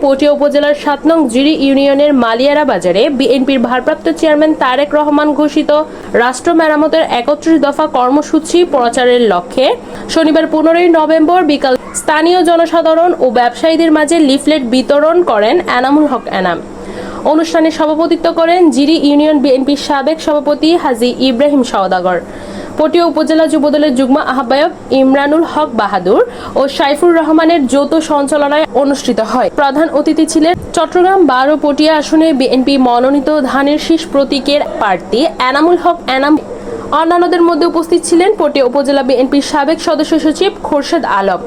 পটিয়া উপজেলার ৭ নং জিরি ইউনিয়নের মালিয়ারা বাজারে বিএনপির ভারপ্রাপ্ত চেয়ারম্যান তারেক রহমান ঘোষিত রাষ্ট্র মেরামতের ৩১ দফা কর্মসূচি প্রচারের লক্ষ্যে শনিবার ১৫ নভেম্বর বিকাল স্থানীয় জনসাধারণ ও ব্যবসায়ীদের মাঝে লিফলেট বিতরণ করেন এনামুল হক এনাম। অনুষ্ঠানে সভাপতিত্ব করেন জিরি ইউনিয়ন বিএনপির সাবেক সভাপতি হাজী ইব্রাহিম সওদাগর, পটিয়া উপজেলা যুবদলের যুগ্ম আহ্বায়ক ইমরানুল হক বাহাদুর ও সাইফুর রহমানের যৌথ সঞ্চালনায় অনুষ্ঠিত হয়। প্রধান অতিথি ছিলেন চট্টগ্রাম ১২ পটিয়া আসনের বিএনপি মনোনীত ধানের শীষ প্রতীকের প্রার্থী এনামুল হক এনাম। অন্যান্যদের মধ্যে উপস্থিত ছিলেন পটিয়া উপজেলা বিএনপির সাবেক সদস্য সচিব খোরশেদ আলম,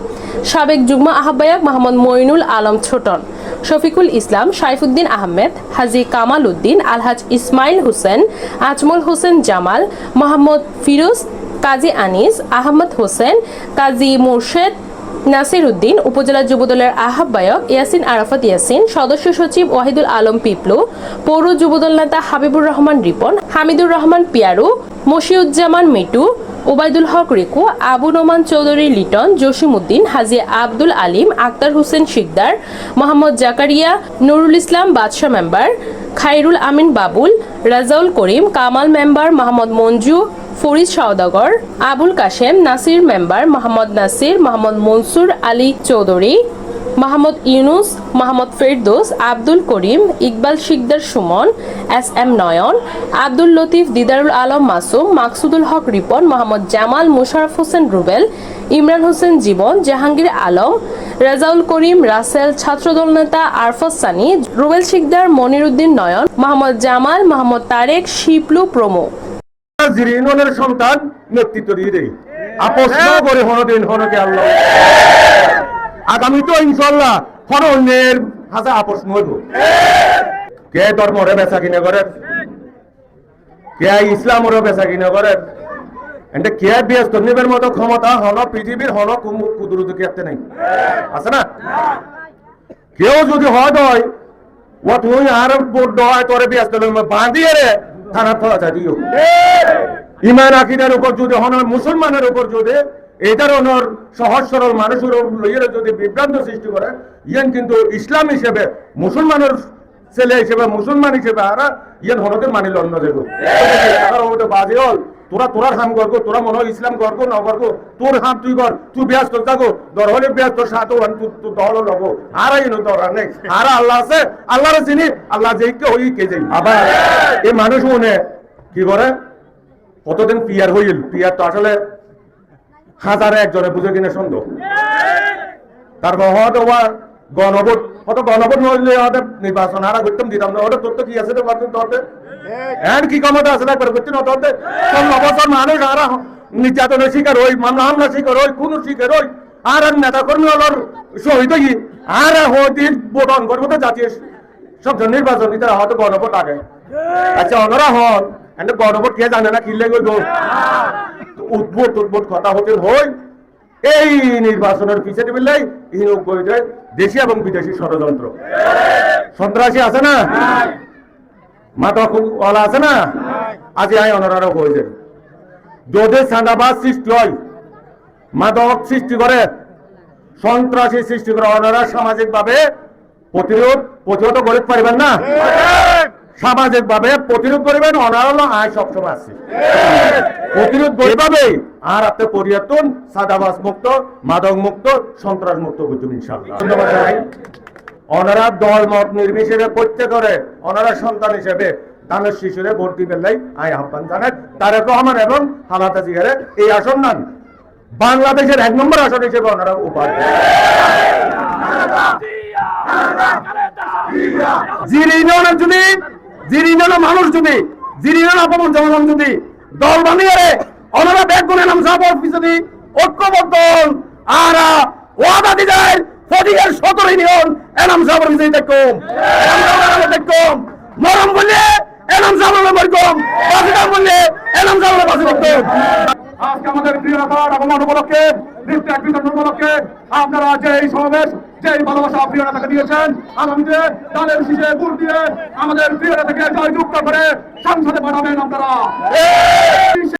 সাবেক যুগ্ম আহ্বায়ক মোহাম্মদ মইনুল আলম ছোটন, শফিকুল ইসলাম, সাইফুদ্দিন আহমেদ, হাজী কামাল উদ্দিন, আলহাজ ইসমাইল হোসেন, আজমল হোসেন জামাল, মোহাম্মদ ফিরোজ, কাজী আনিস, আহমদ হোসেন, কাজী মোর্শেদ, নাসির উদ্দিন, উপজেলা যুবদলের আহ্বায়ক ইয়াসিন আরাফাত ইয়াসিন, সদস্য সচিব ওয়াহিদুল আলম পিপলু, পৌর যুবদল নেতা হাবিবুর রহমান রিপন, হামিদুর রহমান পিয়ারু, মশিউজ্জামান মিটু, ওবায়দুল হক রিকু, আবু নোমান চৌধুরী লিটন, জসিমউদ্দিন, হাজী আব্দুল আলিম, আক্তার হোসেন শিকদার, মোহাম্মদ জাকারিয়া, নুরুল ইসলাম বাদশা মেম্বার, খাইরুল আমিন বাবুল, রাজাউল করিম, কামাল মেম্বার, মোহাম্মদ মঞ্জু, ফরিদ সওদাগর, আবুল কাশেম, নাসির মেম্বার, মোহাম্মদ নাসির, মোহাম্মদ মনসুর আলী চৌধুরী, মোহাম্মদ ইউনুস, মোহাম্মদ ফেরদৌস, আব্দুল করিম, ইকবাল শিকদার সুমন, এস.এম. নয়ন, আব্দুল লতিফ, দিদারুল আলম মাসুম, মাকসুদুল হক রিপন, মোহাম্মদ জামাল, মোশাররফ হোসেন রুবেল, ইমরান হোসেন জীবন, জাহাঙ্গীর আলম, রাজাউল করিম, রাসেল, ছাত্রদল নেতা আরফাত সানি, রুবেল শিকদার, মনিরুদ্দিন নয়ন, মোহাম্মদ জামাল, মোহাম্মদ তারেক, শিপলু প্রমুখ। জিরিনের সন্তান নেতৃত্ব দিয়ে দেয় আপোষ না করে হনদিন হনকে আল্লাহ আগামী তো ইনশাল্লাহ হন অন্যের হাতে আপোষ নইব। কে ধর্মরে বেচা কিনে করেন, কে ইসলামরে বেচা কিনে করেন, এন্ড কে ব্যস্ত নিবের মতো ক্ষমতা হন পৃথিবীর হন কুদরত কি নাই আছে না? কেউ যদি হয় ও তুই আর বড় হয় তোরে ব্যস্ত বাঁধিয়ে রে থানা ফলা দিও। ইমান আকিদার উপর যদি হন মুসলমানের উপর যদি এই ধরনের সহজ সরল মানুষের লইয়ে যদি বিভ্রান্ত সৃষ্টি করে ইয়েন কিন্তু ইসলাম হিসেবে মুসলমানের ছেলে হিসেবে মুসলমান হিসেবে আর ইয়েন হনতে মানিল অন্য দেব বাজে হল তোরা তোরার হাম করবো, তোরা মনে হয় ইসলাম করবো না করবো, তোর হাম তুই কর, তুই ব্যস্ত থাকো দর হলে ব্যস্ত সাথে দল লবো আর দরকার নেই। আর আল্লাহ আছে, আল্লাহর চিনি, আল্লাহ যেইকে হই কে যাই। আবার এই মানুষ মনে কি করে কতদিন পিয়ার হইল, পিয়ার তো আসলে হাজারে একজনে বুঝে কিনে সন্দেহ। তারপর হয়তো গণভোট হয়তো গণভোট নইলে হয়তো নির্বাচন আর করতাম দিতাম না, ওটা তোর তো কি আছে তোরতে এর কি ক্ষমতা আছে একবার করতে না তোরতে 16 বছর মানুষ আর নির্যাতনের শিকার হই, মামলা হামলা শিকার হই, কোন শিকার হই আর নেতা কর্মী হলার শহীদ হই আর হদিন ভোট অন করবো তো জাতীয় সংসদ নির্বাচন দিতে হয়তো গণভোট আগে। আচ্ছা অনরা হন এন্ড গণভোট কে জানে না কিনলে উদ্ভট কথা হতে হয়। এই নির্বাচনের পিছিয়ে টেবিলাই দেশি এবং বিদেশি ষড়যন্ত্র সন্ত্রাসী আছে না, মাদক ওয়ালা আছে না, আজ অনারারও হয়ে যায়। যদি চাঁদাবাজ সৃষ্টি হয়, মাদক সৃষ্টি করে, সন্ত্রাসী সৃষ্টি করে, ওনারা সামাজিক ভাবে প্রতিরোধ করে পারবেন না, সামাজিক ভাবে প্রতিরোধ করবেন। অনারা আয় সবসময় আছে প্রতিরোধ করবে আর আপনি পরিবর্তন সাদাবাস মুক্ত, মাদক মুক্ত, সন্ত্রাস মুক্ত করতে ইনশাআল্লাহ। ধন্যবাদ জানাই। ওনারা দল মত নির্বিশেষে করতে করে ওনারা সন্তান হিসেবে ধানের শিশুরে ভোট দিবেন লাই আয় আহ্বান জানাই। তারেক রহমান এবং খালেদা জিয়ারে এই আসন নান বাংলাদেশের 1 নম্বর আসন হিসেবে ওনারা উপহার মানুষ যদি অপমান জনগণ যদি দল বানিয়ে ওনারা ব্যাগ গুনে নাম সাপোর্ট পিছনে ঐক্যবদ্ধ আর ওয়াদা দি যায় ফদিকের 17 ইউনিয়ন এনাম সাপোর্ট পিছনে দেখুন মরম বললে এনাম সাপোর্ট বলকম বাসিদার বললে এনাম সাপোর্ট বাসি দেখুন। আজকে আমাদের প্রিয় নেতা আগমন উপলক্ষে রিফ্লেক্ট বিতরণ উপলক্ষে আপনারা যে এই সমাবেশ যে ভালোবাসা প্রিয় নেতাকে দিয়েছেন, আগামীতে তাদের শীষে ভোট দিয়ে আমাদের প্রিয় নেতাকে জয়যুক্ত করে সংসদে পাঠাবেন আপনারা।